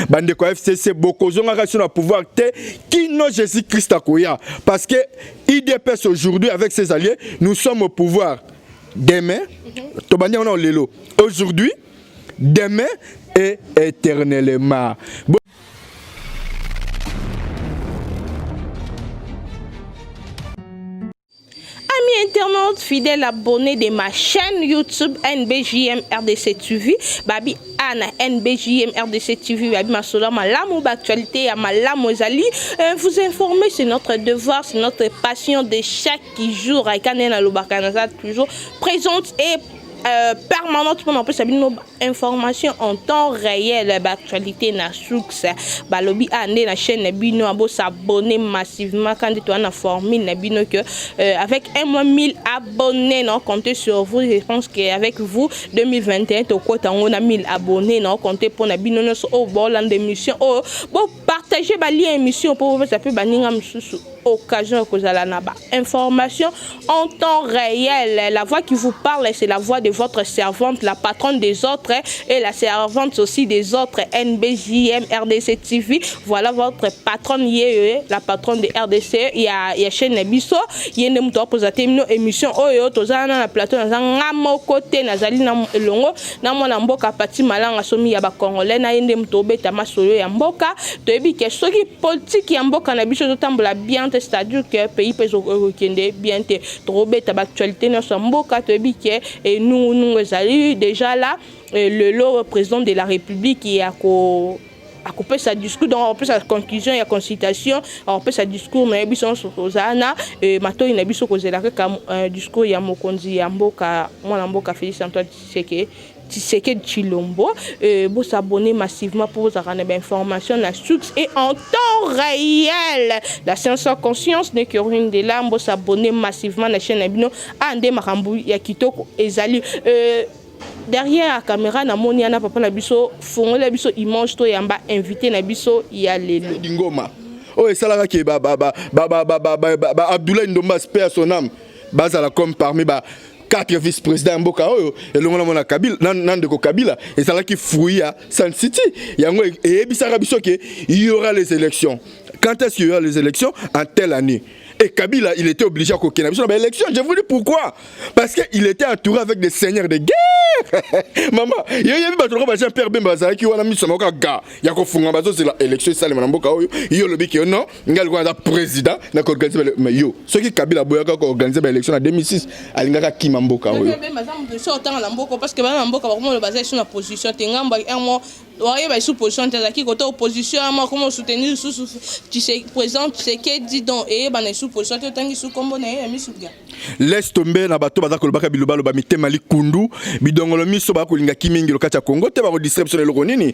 Bande ko FCC bokozonga kasi na pouvoir te qui non Jésus-Christ akoya parce que IDPS aujourd'hui avec ses alliés nous sommes au pouvoir demain tobanya on lelo aujourd'hui demain et éternellement. Amis internautes fidèles abonnés de ma chaîne YouTube NBJM RDC TV, babi Anna NBJM RDC TV, babi ma sola ma lamo d'actualité à ma lamo zali. Vous informer, c'est notre devoir, c'est notre passion de chaque jour. Aïkanena Lobakanaza toujours présente et permanente pour n'empêcher nos informations en temps réel d'actualité na succès balobi ande na chaîne bino abo s'abonner massivement quand tu as informé na bino que avec 1000 abonnés non comptez sur vous. Je pense qu'avec vous 2021 to kota on a 1000 abonnés non comptez pour na bino au bolan d'émission oh bon partager ba lien émission pour ça peut baninga msusu occasion que vous allez na ba information en temps réel. La voix qui vous parle c'est la voix de votre servante, la patronne des autres et la servante aussi des autres NBJM RDC TV. Voilà votre patronne, la patronne de RDC. Il y a chaîne Nebiso, il y a une émission Oyo, Tozana na plateau, na mo côté nazali na longo, na mo na mboka pati malanga somi ya ba Congolais na yende mtobe tamasolo ya mboka. Toyebi ke soki politique ya mboka na biso totambola bien, c'est-à-dire que pays peut rekende bien te trobe ta actualité na mboka. Toyebi ke et nous allons déjà là le président de la République qui a coupé sa discours dans sa conclusion et la consultation on peut sa discours mais bison sozana et mato ina biso kozela ka discours ya mokonzi ya mboka mwana mboka Félix Antoine Tshisekedi Tshilombo. Vous s'abonner massivement pour vous avoir des informations na succès et en temps réel. La science sans conscience n'est que rien de là. Vous s'abonner massivement à la chaîne Abino Ande Makambu ya Kitoko Ezali. Derrière la caméra na moni ana papa na biso fongo la biso image to yamba invité na biso ya lelo Dingoma oh esalaka ke Abdoulaye Ndomba spare son âme bazala comme parmi 4 vice-présidents mboka oyo elongo na mona Kabila nandeko Kabila esalaki fruit ya Sun City yango ebisaka biso ke il y aura les élections. Quand est-ce qu'il y aura les élections? En telle année. Et Kabila, il était obligé à coquiner sur l'élection. Je vous dis pourquoi. Parce qu'il était entouré avec des seigneurs de guerre. Maman, il y a eu un père Bembaza qui a mis son gars. Il y a l'élection, ça, les Manamboka. Il y a le bic, non, il y a le président qui a organisé l'élection. Ce qui Kabila a organisé l'élection en 2006, il y a qui Mamboka. Parce que Mamboka, le basé sur la position, tu as un mois. Ouais, bah sous position qui côté opposition moi comment soutenir sous président Tshisekedi donc et bah sous position tangi sous combo na mi sous ga laisse tomber na bato bazako lobaka biloba loba mitema likundu bidongolo miso ba kolinga kimingi lo kacha Congo te ba ko distribution le ronini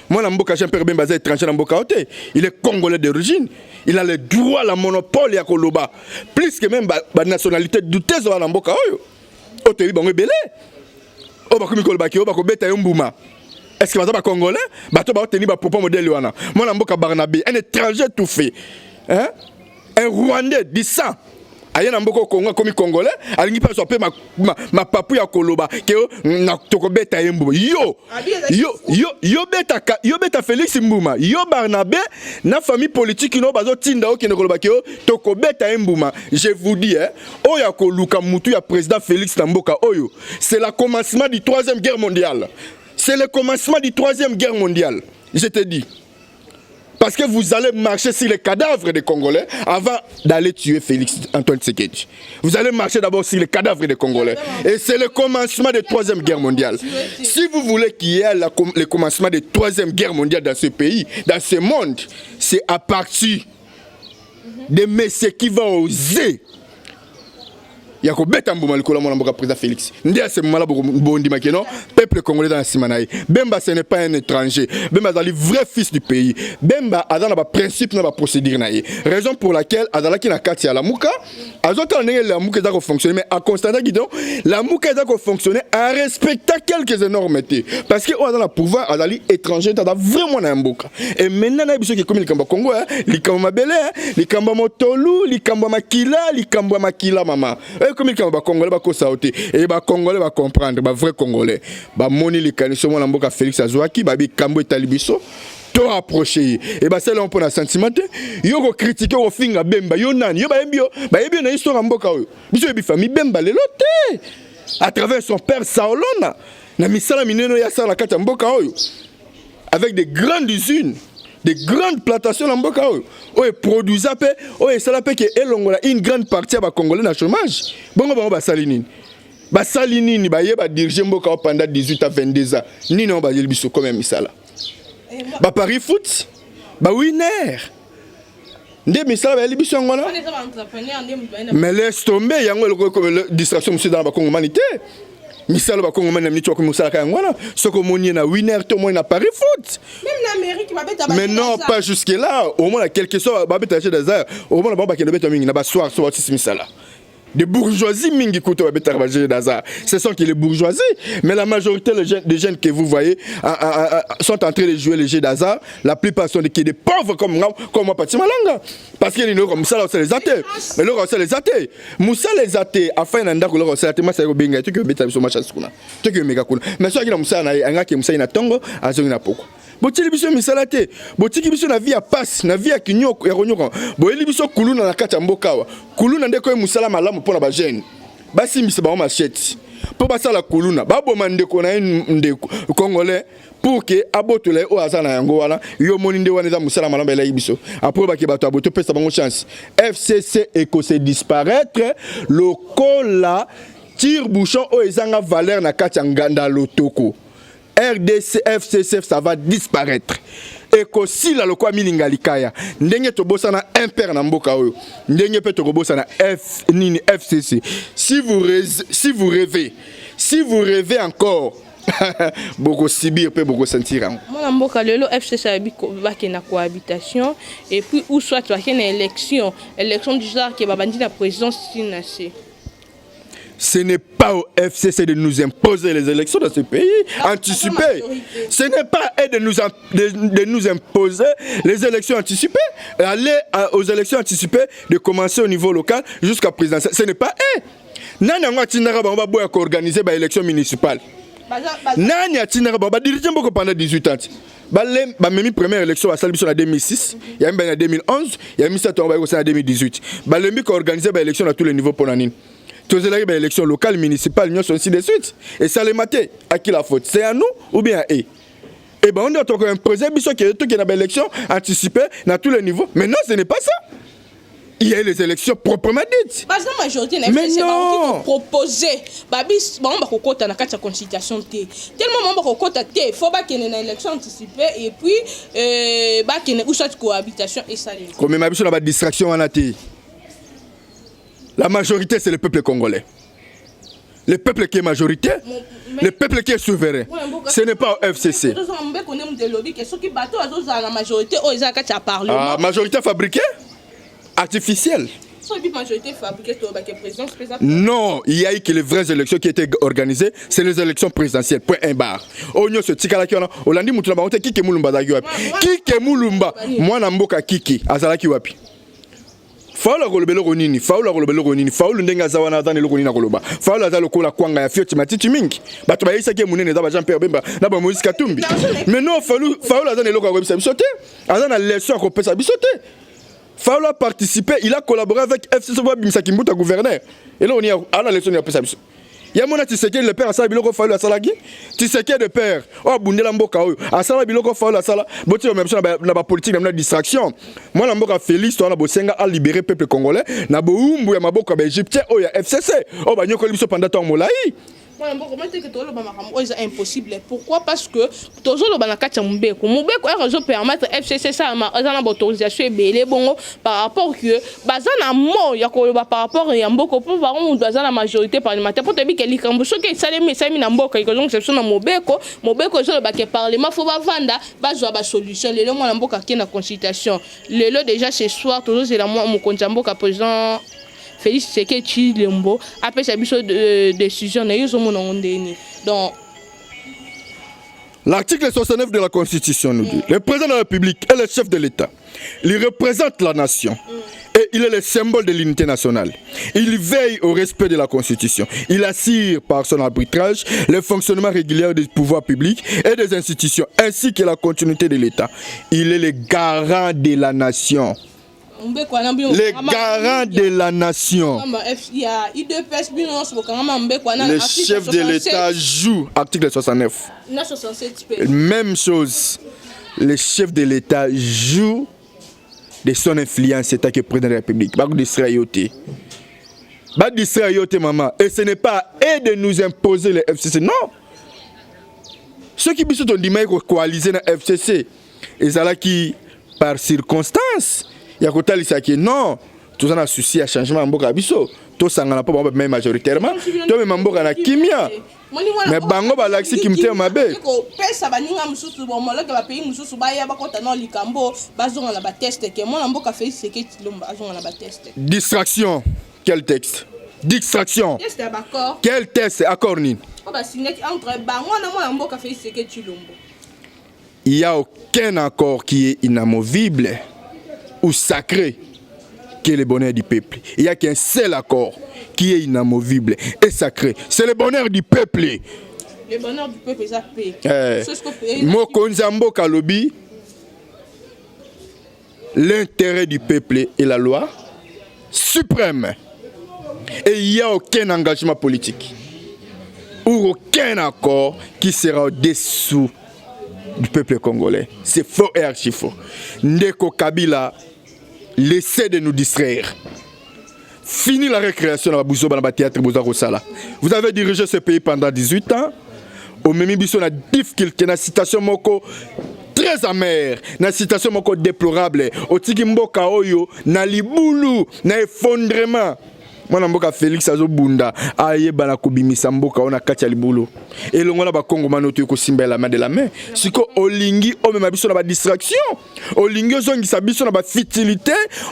moi na mboka Jean-Pierre Bemba za étranger na mboka ote il est congolais d'origine il a le droit la monopole ya koloba plus que même ba nationalité douteuse na mboka oyo ote bango belé o ba komi koloba ki o ba ko beta yombuma. Est-ce que vous avez un Congolais? Bato ba teni ba propos modèle wana. Moi na mboka Barnabé, un étranger tout fait. Hein? Un Rwandais du sang. Aya na mboka Congo comme Congolais, alingi pa so pe ma papu ya koloba ke na tokobeta yembo. Yo beta Félix Mbuma. Yo Barnabé na famille politique no bazo tinda o kene koloba ke tokobeta yembuma. Je vous dis hein, oya ko luka mutu ya président Félix Mboka oyo. C'est le commencement du 3e guerre mondiale. C'est le commencement du 3e guerre mondiale, je te dis. Parce que vous allez marcher sur les cadavres des Congolais avant d'aller tuer Félix Antoine Tshisekedi. Vous allez marcher d'abord sur les cadavres des Congolais. Et c'est le commencement de la 3e guerre mondiale. Si vous voulez qu'il y ait le commencement de la 3e guerre mondiale dans ce pays, dans ce monde, c'est à partir de messieurs qui vont oser. Yako beta mbuma likola mwana mboka président Félix. Ndia se mala bondi makeno peuple congolais dans la simanaï. Bemba ce n'est pas un étranger. Bemba est le vrai fils du pays. Bemba a dans ba principe na ba procédure naïe. Raison pour laquelle azala ki na kati ya la muka, azota ndenge la muka za ko fonctionner mais à constater guidon la muka za ko fonctionner en respectant quelques énormités parce que on a dans le pouvoir azali étranger dans vraiment na mboka. Et maintenant na biso ki comme likamba Congo hein, likamba mabele hein, likamba motolu, likamba makila, likamba makila mama. Comme ils sont congolais, ils sont sautés. Et les congolais vont comprendre, les vrais congolais. Moni les canitions, mon amboka Félix Azouaki, babi Kambo et Talibiso. to rapprocher et bah c'est là on peut na sentiment yo ko critiquer au finga bemba yo nani yo ba yebio na histoire mboka oyo biso yebi famille bemba lelo te à travers son père Saolona na misala mineno ya sala kata mboka oyo avec des grandes usines des grandes plantations na mboka oyo oyo produisa pe oyo sala pe ke elongola une grande partie ba congolais na chômage bongo ba sali nini ba yeba diriger mboka oyo pendant 18 à 22 ans nini on ba yeli biso comme misala ba Paris Foot ba winner nde misala ba libiso ngona mais laisse tomber yango le distraction monsieur dans ba congolais misala ba congolais na mito ko musala ka ngona soko moni na winner to moni na Paris Foot même l'Amérique ba beta ba mais non pas jusque là au moins quelque chose ba beta chez Dazar au moins ba ke beta mingi na ba soir so wati misala de bourgeoisie mingi kuto beta ba chez Dazar ce sont que les bourgeoisie mais la majorité des jeunes que vous voyez sont en train de jouer les jeux d'hasard la plupart sont des pauvres comme moi Pati Malanga parce que les comme ça c'est les athées mais là c'est les athées Moussa les athées afin nanda ko là c'est athée ma c'est ko benga tu que beta biso match kuna tu que mega kuna mais so akina Moussa na anga ke Moussa ina tongo azongi na poko botili biso misala te botiki biso na vie ya passe na vie ya kinyoko ya konyoko boyeli biso kuluna na kati ya mboka wa kuluna ndeko musala malamu pona ba jeune basi misaba ba machette po basala kuluna baboma ndeko na ndeko congolais pour que abotole o azana yango wana yo moni nde wana za musala malamu bela biso après ba ke bato aboto pesa bango chance FCC eko se disparaître lokola tire bouchon o ezanga valeur na kati ya nganda lotoko RDC FCC ça va disparaître et que si la lokwa milinga likaya ndenge to bosana impère na mboka oyo ndenge pe to bosana FCC si vous rêvez encore beaucoup subir peut beaucoup sentir mon mboka lelo FCC va na cohabitation et puis ou soit tu as une élection du genre qui va bandi la présidence sinacé. Ce n'est pas au FCC de nous imposer les élections dans ce pays, anticipées. Ce n'est pas de nous imposer les élections anticipées. Aller aux élections anticipées, de commencer au niveau local jusqu'à présidentielle. Ce n'est pas eux. Nani a organisé les élections municipales. Nani a dirigé pendant 18 ans. La première élection à en 2006, il y a eu en 2011, il y a eu en 2018. Il y a organisé les élections à tous les niveaux pour l'année. Tous les élections locales, municipales, nous sont ainsi de suite. Et ça les maté. À qui la faute? C'est à nous ou bien à eux? Et bien on doit imposer qu'il y a des élections anticipées à tous les niveaux. Mais non, ce n'est pas ça. Il y a les élections proprement dites. Parce que la majorité n'a pas qui proposé. Babis, on va côté na carte consultation té. Tellement on va côté té, il faut pas qu'il y ait une élection anticipée et puis bah qu'il y ait une autre cohabitation et ça. Comme ma biso na ba distraction en athée. La majorité, c'est le peuple congolais. Le peuple qui est majoritaire, le peuple qui est souverain. Ce n'est pas au FCC. Majorité fabriquée? Artificielle? Non, il y a eu que les vraies élections qui étaient organisées, c'est les élections présidentielles. Point un bar. Onyo se tikala ki ona. Olandi mutuna ba qui ke mulumba da yopi. Qui ke mulumba? Moi na mboka kiki azalaki wapi? Faula kolobelo ronini, faula ndenga zawana dans le ronina koloba. Faula za lokola kwanga ya fioti matiti mingi. Bato ba yisa ke munene za ba Jean Pierre Bemba na ba Moïse Katumbi. Mais non, faula za ne lokola ko bisote. Azana leçon ko pesa bisote. Faula participer, il a collaboré avec FCC Bimisa Kimbuta gouverneur. Et là on y a la leçon ya pesa bisote. Yamona Tshisekedi le père asala biloko faula salaki. Tshisekedi de père. Oh bundela mboka oyo. Asala biloko faula sala. Boti même chose na ba politique na distraction. Moi na mboka Félix to na bosenga a libérer peuple congolais na boumbu ya maboka ba égyptien oyo FCC. Oh ba nyoko liso pendant temps molai. C'est impossible. Pourquoi? Parce que toujours le banakati Mbeko est permettre FCC ça a autorisation par rapport que bazana mo ya par rapport à Mboko pour voir on doit la majorité parlementaire pour te dire que likambuso que ça les message na Mboka ils ont exception na Mobeko sur le baquet parlement faut ba vanda bazwa ba solution le mo na Mboka qui na consultation le déjà ce soir toujours c'est la moi mon compte Mboka président Félix Tshisekedi Lembo après sa décision donc l'article 69 de la Constitution nous dit le président de la République est le chef de l'État. Il représente la nation Et il est le symbole de l'unité nationale. Il veille au respect de la Constitution. Il assure par son arbitrage le fonctionnement régulier des pouvoirs publics et des institutions, ainsi que la continuité de l'État. Il est le garant de la nation. Le garant de la nation. Le chef de l'État joue, article 69. Même chose. Le chef de l'État joue de son influence, c'est que président de la République. Pas de maman. Et ce n'est pas à eux de nous imposer le FCC. Non. Ceux qui ont dit qu'ils coalisé dans le FCC, ils ont qui par circonstance. Il y a que non. Tout ça a souci à changement. Tout ça n'a pas même majoritairement. Tout le monde a kimia. Mais bango balaxi qui me tient ma bête. Distraction. Quel texte? Distraction. Quel texte? Accord ni? Il n'y a aucun accord qui est inamovible ou sacré que le bonheur du peuple. Il n'y a qu'un seul accord qui est inamovible et sacré. C'est le bonheur du peuple. Le bonheur du peuple, c'est paix. Mokonzambo Kalobi, l'intérêt du peuple est la loi suprême. Et il n'y a aucun engagement politique ou aucun accord qui sera au-dessous du peuple congolais. C'est faux et archi faux. Ndeko Kabila, laissez de nous distraire. Fini la récréation dans le théâtre Bozarosala. Vous avez dirigé ce pays pendant 18 ans. Au même biso na difficulté, na situation moko très amère, na situation moko déplorable. Au tiki mboka oyo, na libulu, na effondrement. Mwana mboka Félix Azobunda ayeba na kobimisa mboka ona kati ya libulu. Et longola ba Kongo manoto ko simba la main de la main. Siko olingi o mema biso na ba distraction. Olingi ozongisa biso na ba futilité.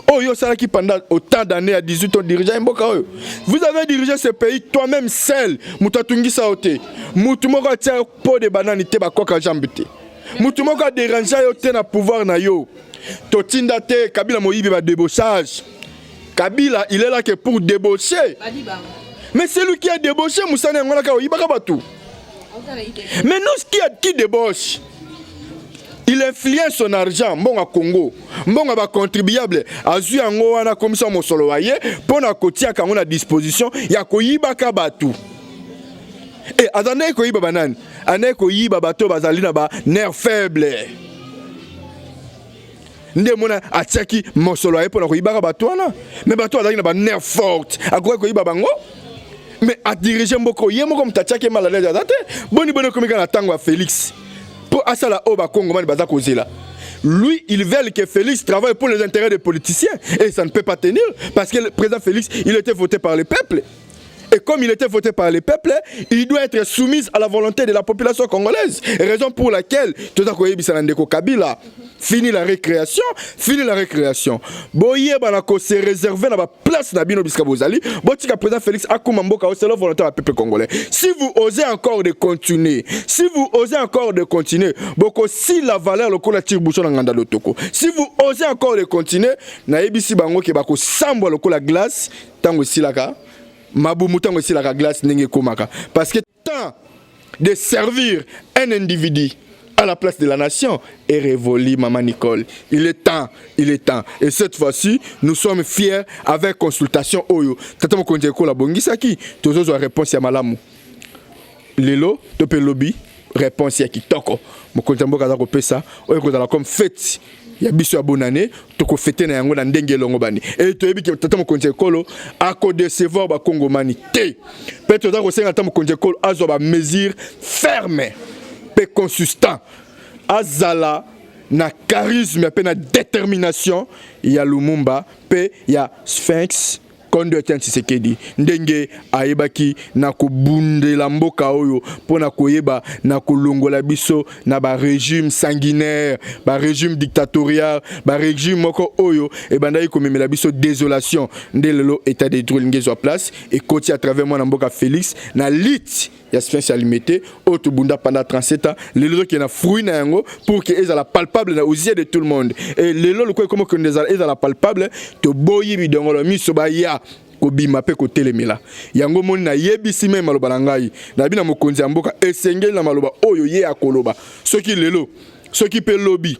Oyo sala ki pendant autant d'années à 18 ans dirigeant mboka oyo. Vous avez dirigé ce pays toi-même seul. Mutatungisa ote. Mutu moko atia po de banane te ba koka jambute. Mutu moko a déranger yo te na pouvoir na yo. Totinda te Kabila Moïbi ba débauchage. Kabila, il est là que pour débaucher. Mais c'est lui qui a débauché Moussa Nangolaka Ibaka Batou. Mais nous, qui débauche? Il influence son argent, bon à Congo, bon à contribuable, à Zuyango, à la commission Mosoloaye, pour la Kotia, quand on a disposition, il y a Koyibaka Batou. Et attendez, Koyiba Banane, Ane Koyiba Batou, Bazalina, nerf faible. Ndemona atiaki mosolo aye pona koyibaka bato wana mais bato azali na ba nerf forte akoka koyiba bango mais a diriger mboko ye moko mtatiaki malade azate boni komika na tango ya Félix pour asala o ba Kongo mani baza kozela. Lui, il veut que Félix travaille pour les intérêts des politiciens et ça ne peut pas tenir parce que le président Félix, il était voté par le peuple. Et comme il était voté par le peuple, il doit être soumis à la volonté de la population congolaise. Raison pour laquelle, tout à coup, Ndeko Kabila fini la récréation. Boye banako se réserver dans la place na bino biska bozali. Botika président Félix Akumamboka, c'est la volonté du peuple congolais. Si vous osez encore de continuer, boko si la valeur lokola tire bouchon nganda lotoko. Si vous osez encore de continuer, na ebisi bango ke bako sambwa lokola glace tango silaka. Mabumutango aussi la glace n'enge komaka parce que tant de servir un individu à la place de la nation est révolu, maman Nicole. Il est temps. Et cette fois-ci, nous sommes fiers avec consultation Oyo. Tatamo konjeko la bongisaki, tozo réponse ya malamu. Lelo, tope lobby, réponse ya kitoko. Mo konjambo kaza ko pesa, oyo kozala comme fête. Ya biso ya bonne année toko fêter na yango na ndenge longo bani et to yebi ke tata mokonje kolo ako décevoir ba kongomani te peut-être za ko senga tata mokonje kolo azo ba mesure ferme pe consistant azala na charisme pe na détermination ya Lumumba pe ya Sphinx Kondo Tshisekedi ndenge ayebaki na kobundela mboka oyo pona koyeba na kolongola biso na ba régime sanguinaire, ba régime dictatorial, ba régime moko oyo e bandai komemela biso désolation ndelelo état de droit ngezo place et koti à travers moi na mboka Félix na lit ya science alimité auto bunda pendant 37 ans les lelo qui na fruit na yango pour que ezala palpable na aux yeux de tout le monde et lelo le comme que ezala palpable to boyi bidongolo miso ba ya kobima pe kotelemela yango moni na yebisi me maloba na ngai na bina mokonzi ya mboka esengeli na maloba oyo ye akoloba soki lelo soki pe lobby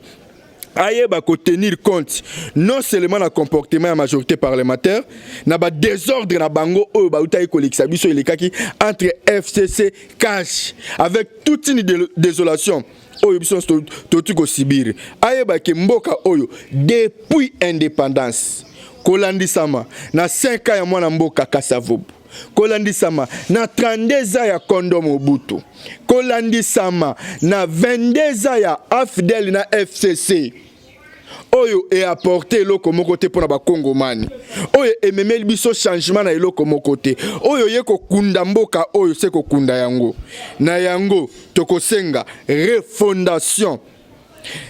ayeba ko tenir compte non seulement na comportement ya majorité parlementaire na ba désordre na bango oyo ba utayi kolekisa biso elekaki entre FCC cash avec toute une désolation oyo biso totu ko sibiri ayeba ke mboka oyo depuis indépendance kolandisama na 5 ans ya mwana mboka Kasavubu kolandisama na 32 ans ya Kondo Mobutu kolandisama na 22 ans ya AFDEL na FCC oyo e apporté eloko moko te pona ba Kongomani oyo ememeli biso changement na eloko moko te oyo ye ko kunda mboka oyo se ko kunda yango na yango tokosenga refondation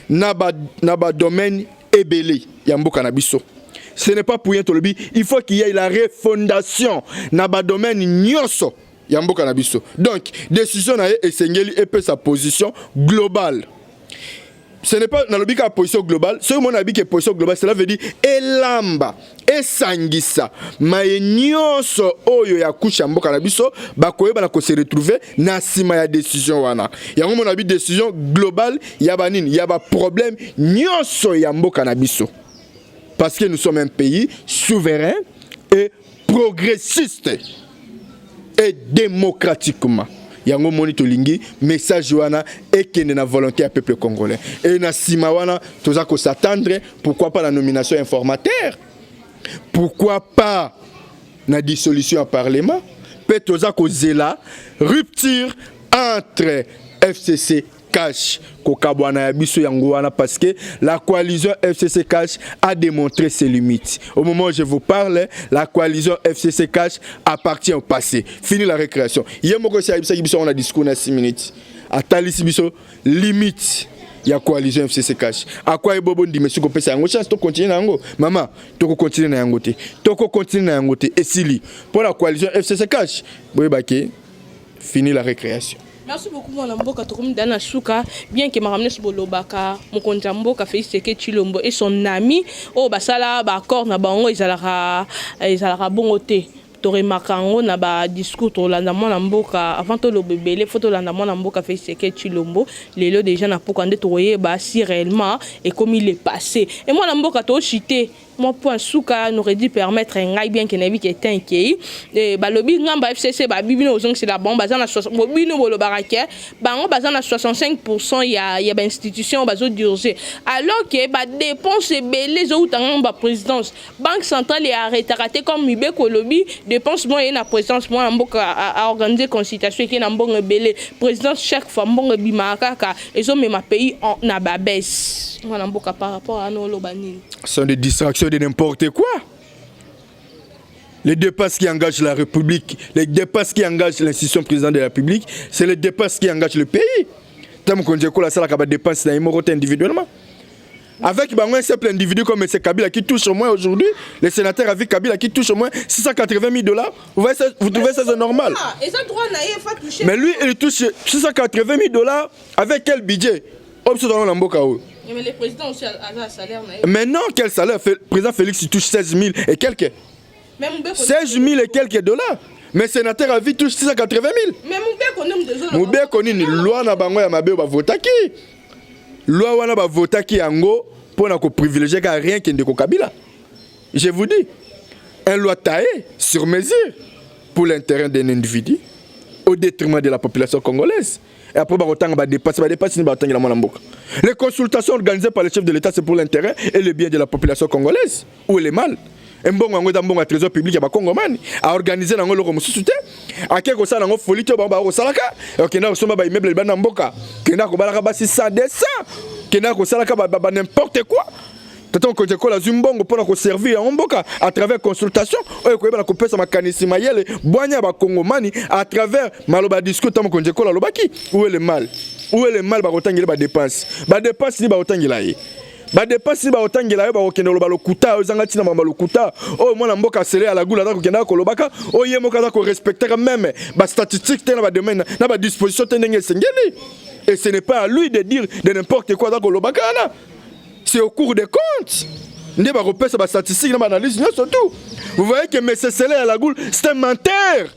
na ba domaine ebele ya mboka na biso. Ce n'est pas pour rien tolobi, il faut qu'il y ait la refondation na ba domaine nyonso ya mboka na biso. Donc décision na esengeli et peut sa position globale. Ce n'est pas dans le cas position globale, ce mon avis que position globale cela veut dire elamba esangisa maye nyonso oyo ya kusha mboka na biso bakoyeba na ko se retrouver na sima ya décision wana. Yango mon avis décision globale ya ba nini ya ba problème nyonso ya mboka na biso. Parce que nous sommes un pays souverain et progressiste et démocratiquement. Yango monito lingi message wana ekende na volonté à peuple congolais. Et na sima wana toza ko s'attendre pourquoi pas la nomination informateur? Pourquoi pas la dissolution en parlement? Peut toza ko zela rupture entre FCC Cash kokabwana ya biso yango wana parce que la coalition FCC Cash a démontré ses limites. Au moment où je vous parle, la coalition FCC Cash appartient au passé. Fini la récréation. Yemoko si abisa biso on a discours na 6 minutes. Atalisi biso limite ya coalition FCC Cash. Akwa ebobo ndi monsieur kopesa yango chance to continuer na yango. Maman, to continuer na yango te. To continuer na yango te esili. Pour la coalition FCC Cash, boyebake fini la récréation. Merci beaucoup mon amboka tokomi dana suka bien que maramne bolobaka mokonzi mboka Félix Tshilombo et son ami o basala ba accord na bango ezalaka bongo te to remarkango na ba discours to landa mwana mboka avant to lo bebele photo landa mwana mboka Félix Tshilombo lelo déjà na pokande to yeba si réellement et comme il est passé et moi mboka to chité mon point souka n'aurait dû permettre un gars bien qu'il n'ait qui était inquiet et balobi ngamba FCC ba bibino ozong c'est la bombe bazana 60 bobino bolobarake bango bazana 65% ya ba institution bazo d'urgence alors que ba dépenses belé zo utanga présidence banque centrale est arrêté comme Mibé Kolobi dépenses moyen na présidence moi mboka a organiser consultation qui na mbongo belé présidence chaque fois mbongo bimaka ka ezo mema pays na ba baisse moi mboka par rapport à nos lobani sont des distractions de n'importe quoi. Les dépenses qui engagent la République, les dépenses qui engagent l'institution présidente de la République, c'est les dépenses qui engagent le pays. Tant qu'on dit que la salle a des dépenses individuellement. Avec un simple individu comme M. Kabila qui touche au moins aujourd'hui, les sénateurs avec Kabila qui touche au moins $680 000, vous trouvez ça normal? Mais lui, il touche $680 000 avec quel budget? Mais le président aussi a un salaire. Mais non, quel salaire? Le président Félix il touche 16 000 et quelques. 16 000 et quelques dollars. Mais le sénateur a vu touche 680 000. Mais Moubé connaît une loi na bango ya mabe ba votaki. Loi wana ba votaki yango pour na ko privilégier ka rien qui ndeko Kabila. Je vous dis, une loi taillée sur mesure pour l'intérêt d'un individu au détriment de la population congolaise. Et après, les consultations organisées par le chef de l'État, c'est pour l'intérêt et le bien de la population congolaise. Où est le mal? Un bon trésor public à Congomani a organisé dans le soutien. À quelque chose, on a folie, on a salaka, on a immeuble Banamboka, on a balaka ça descend, on a salaka n'importe quoi. Tant que je la Zumbongo pour servir en Mboka à travers consultation, on a coupé sa mécanisme mayele, boigna ba Congomani à travers maloba discours tant que je la lobaki. Où est le mal? Où est le mal ba otangile ba dépense? Ba dépense ni ba otangila yi. ba dépense ba otangela yo ba okende loba lokuta ozanga tina mama lokuta o mwana mboka sele à la goula da kokenda ko lobaka o yemo kaza ko respecter même ba statistique te na ba domaine na ba disposition te ndenge sengeli et ce n'est pas à lui de dire de n'importe quoi da ko lobaka na c'est au cours des comptes ndé ba repère ba statistique na ba analyse surtout vous voyez que monsieur Sele à la goule c'est un menteur.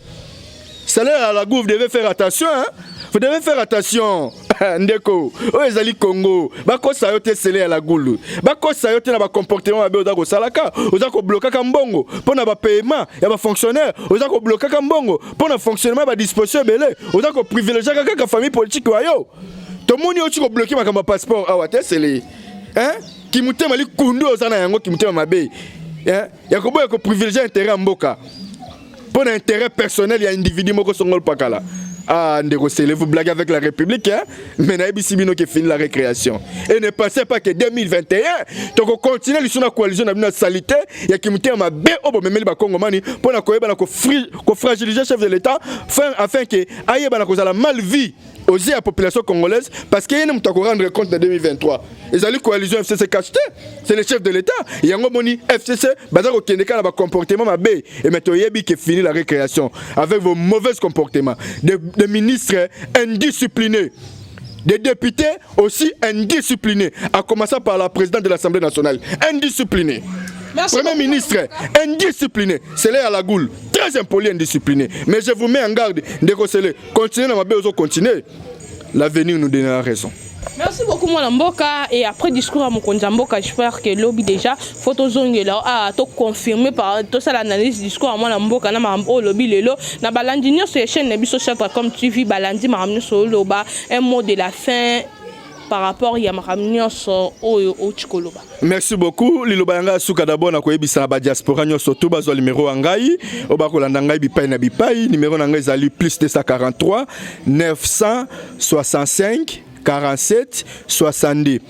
Sele à la goule vous devez faire attention hein. Vous devez faire attention. Ndeko, Ezali Congo, bako sayote Sele à la goule. Bako sayote na ba comportement ba oza ko salaka, oza ko bloquer kambongo, pour na ba paiement, ya ba fonctionnaire, oza ko bloquer kambongo, pour na fonctionnement ba disposition belé, oza ko privilégier kaka famille politique wa yo. To moni o ko bloquer makamba passeport awate Sele. Hein? Ki mutema li kundu oza na yango ki mutema mabe. Hein? Ya ko boya ko privilégier intérêt mboka. Pour intérêt personnel, il y a un individu moko songol pakala. Ah, Ndeko Sele, vous blaguez avec la République, hein? Mais Naïbi Sibino qui finit la récréation. Et ne pensez pas que 2021, donc on continue sur la coalition de salité, il y a qui m'a bé au bon même le Congomani pour la fragiliser le chef de l'État afin que aïe bana cause la mal vie aux la population congolaise parce qu'il y a une rendre compte de 2023. Les alliés coalition FCC cacheté, c'est le chef de l'État. Il y a un moni FCC, bazar au Kenya na comportement ma bé et maintenant yebi qui finit la récréation avec vos mauvais comportements. Des ministres indisciplinés, des députés aussi indisciplinés, à commencer par la présidente de l'Assemblée nationale, indisciplinée. Merci Premier ministre, indiscipliné, c'est là à la goule, très impoli, indiscipliné. Mais je vous mets en garde, Ndeko Sele, continuez dans ma béozo, continuez. L'avenir nous donnera raison. Merci beaucoup mon Mboka et après discours à mon Mboka j'espère que lobby déjà photo zone là a tout confirmé par tout ça l'analyse discours à mon Mboka na mambo lobby lelo na balandi nyo sur chaîne na biso chef comme tu vis balandi ma ramener sur loba un mot de la fin par rapport à ma ramener sur au chikoloba. Merci beaucoup liloba yanga suka d'abord na koyebisa ba diaspora nyo surtout bazo numéro ngai oba kolanda ngai bipai na bipai numéro ngai ezali plus 243 965 47 62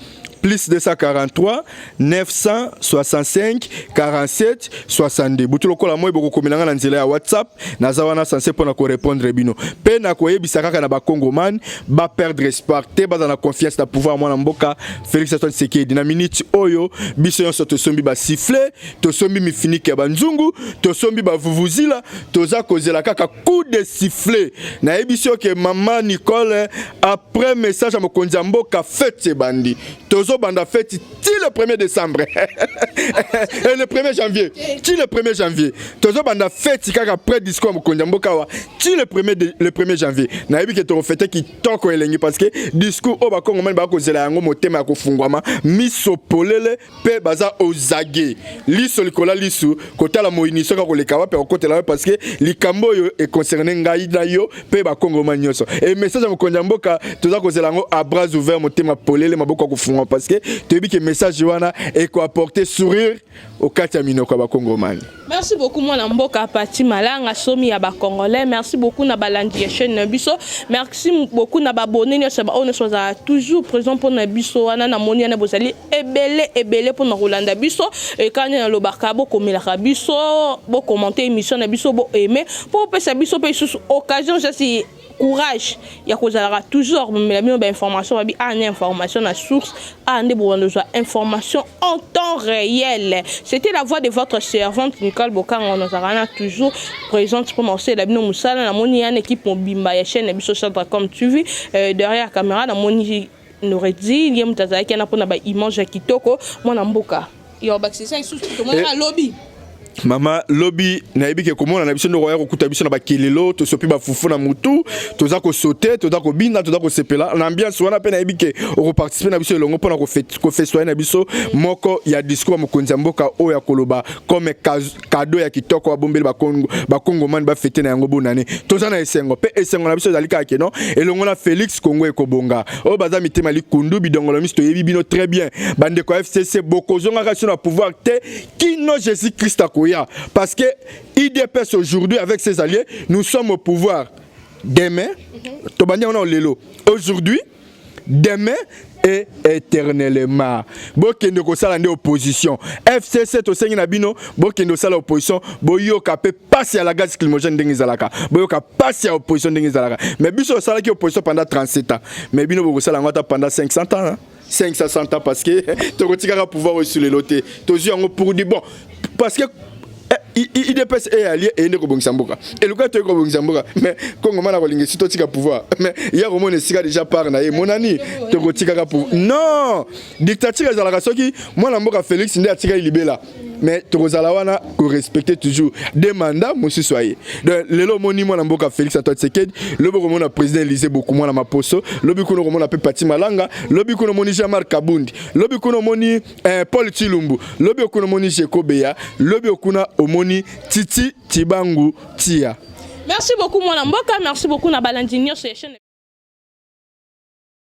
plus 243 965 47 62 butuloko la moi boko komelanga na nzela ya WhatsApp nazawana censé pour na ko répondre bino pe na koyebisa kaka na ba Congoman ba perdre espoir te ba na confiance na pouvoir mwana mboka Félix Antoine Tshisekedi na minute oyo biso yonso to sombi ba siffler to sombi mifiniki ya banzungu to sombi ba vuvuzila toza kozela kaka coup de sifflet na ebisio ke maman Nicole après message à mokonzi mboka fête bandi tozo banda fête ti le 1er décembre et le 1er janvier ti le 1er janvier tozo banda fête kaka après discours mokonzi mboka wa ti le 1er janvier na yebi ke to fête ki toko elengi parce que discours o ba kongo man ba kozela yango motema ko fungwama miso polele pe baza ozage liso likola lisu kotala moiniso ka koleka wa pe okotela parce que likambo yo e concerné ngai na yo pe ba kongo man nyoso et message mokonzi mboka toza kozela yango à bras ouverts motema polele maboko ko fungwa parce que tu dis que message wana et ko apporter sourire au katamino kwa ba Congomani. Merci beaucoup mon Mboka Pati Malanga somi ya ba Congolais. Merci beaucoup na balandi chaîne biso. Merci beaucoup na ba abonné ne seba on soit toujours présent pour na biso wana na moni na bozali ebele pour na Rolanda biso et quand na lobaka bo komela biso bo commenter émission na biso bo aimer pour pesa biso pe sous occasion je si courage ya kozala toujours mais la information ba information na source ande bo information en temps réel. C'était la voix de votre servante Nicole Bokanga nous a toujours présente pour lancer la bino musala na moni une équipe mobimba ya chaîne biso centre comme tu vis derrière la caméra na moni n'aurait dit il y a mutaza qui na pona ba image kitoko mwana mboka yo bakisa sous tout monde na lobby. Mama lobby na yebi ke komona na biso ndo roya kokuta biso na bakilelo to sopi ba fufu na mutu toza ko sauter toza ko binda toza ko sepela l'ambiance wana pe na yebi ke o participer na biso longo pona ko festoyer na biso moko ya discours mokonzi mboka o ya koloba comme cadeau ya kitoko wa bombeli ba Congo man ba fêter na yango bonane toza na esengo pe esengo na biso zalika ke non elongo na Félix Congo ekobonga o baza mitema likundu bidongolo misto yebi bino très bien bande ko FCC bokozonga kasi na pouvoir te kino Jésus Christ parce que IDPS aujourd'hui avec ses alliés nous sommes au pouvoir demain aujourd'hui demain et éternellement bokende ko sala ndé opposition FCC to sengi na bino bokende sala opposition boyoka pe passer à la gaz climogène ndenge zalaka boyoka passer à opposition ndenge zalaka mais biso sala ki opposition pendant 37 ans mais bino boko sala ngota pendant 500 ans hein? 560 ans parce que tu as pouvoir sur les lotés. Tu as pour dire bon parce que il dépasse et allié et ne ko Samboka. Et le cas tu ko Samboka mais Congo mana ko lingi si tu as pouvoir mais il y a romone sika déjà par na mon ami tu ko pour non dictature za la soki moi na mboka Félix ndé atika libela mais tozala wana ko respecter toujours des mandats monsieur soyez donc lelo moni moi na mboka Félix Antoine Tshisekedi lobi ko mona président Élysée beaucoup moi na maposo lobi ko mona pe Pati Malanga lobi ko moni Jean-Marc Kabundi lobi ko moni Paul Chilumbu lobi ko moni Jeko Beya lobi ko na omoni Titi Tibangu Tia. Merci beaucoup mon amboka, merci beaucoup na balandinio sur